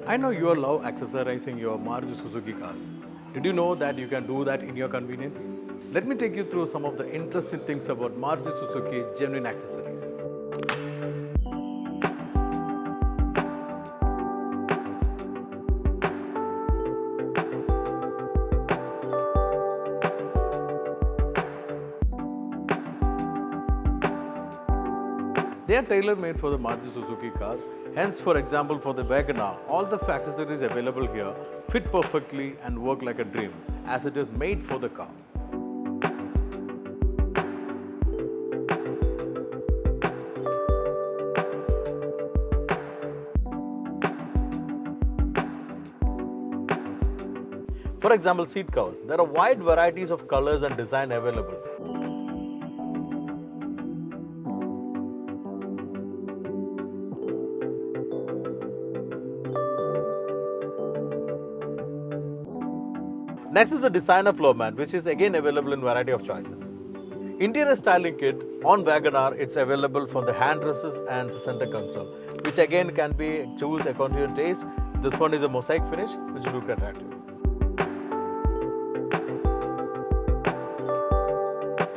I know you love accessorizing your Maruti Suzuki cars. Did you know that you can do that in your convenience? Let me take you through some of the interesting things about Maruti Suzuki Genuine Accessories. They are tailor-made for the Maruti Suzuki cars. Hence, for example, for the WagonR, all the accessories available here fit perfectly and work like a dream, as it is made for the car. For example, seat covers. There are wide varieties of colors and design available. Next is the designer floor mat, which is again available in variety of choices. Interior styling kit on WagonR, it's available for the handrests and the center console, which again can be chosen according to your taste. This one is a mosaic finish, which will look attractive.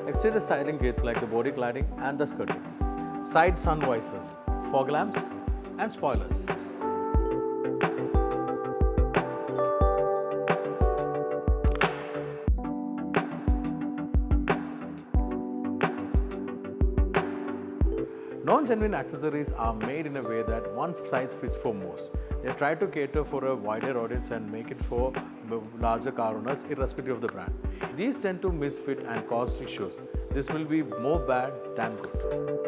Exterior styling kits like the body cladding and the skirtings, side sun visors, fog lamps and spoilers. Non-genuine accessories are made in a way that one size fits for most. They try to cater for a wider audience and make it for larger car owners irrespective of the brand. These tend to misfit and cause issues. This will be more bad than good.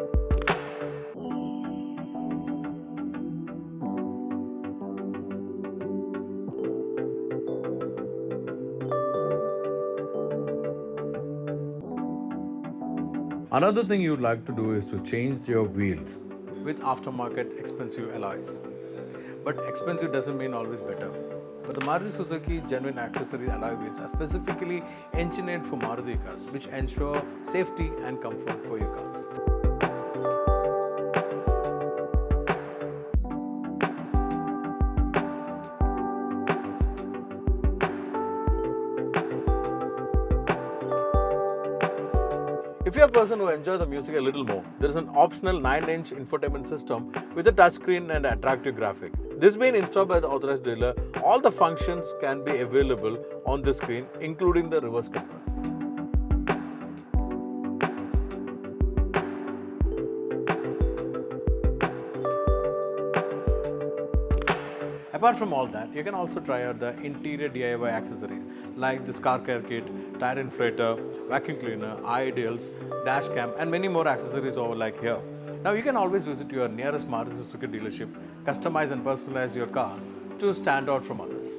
Another thing you'd like to do is to change your wheels with aftermarket expensive alloys. But expensive doesn't mean always better. But the Maruti Suzuki Genuine Accessories alloy wheels are specifically engineered for Maruti cars, which ensure safety and comfort for your cars. If you're a person who enjoys the music a little more, there is an optional 9-inch infotainment system with a touchscreen and attractive graphic. This being installed by the authorized dealer, all the functions can be available on the screen, including the reverse camera. Apart from all that, you can also try out the interior DIY accessories like this car care kit, tire inflator, vacuum cleaner, ideals, dash cam and many more accessories over like here. Now you can always visit your nearest Maruti Suzuki dealership, customize and personalize your car to stand out from others.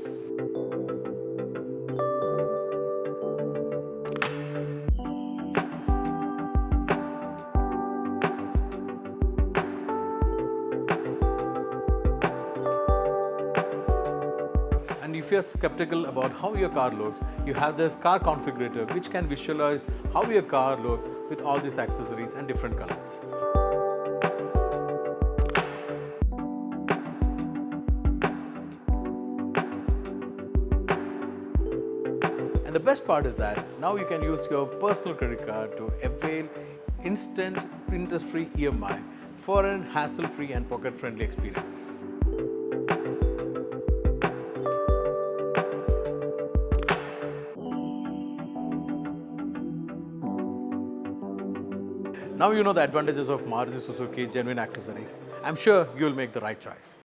And if you're skeptical about how your car looks, you have this car configurator which can visualize how your car looks with all these accessories and different colors. And the best part is that now you can use your personal credit card to avail instant interest-free EMI for an hassle-free and pocket-friendly experience. Now you know the advantages of Maruti Suzuki Genuine Accessories. I'm sure you'll make the right choice.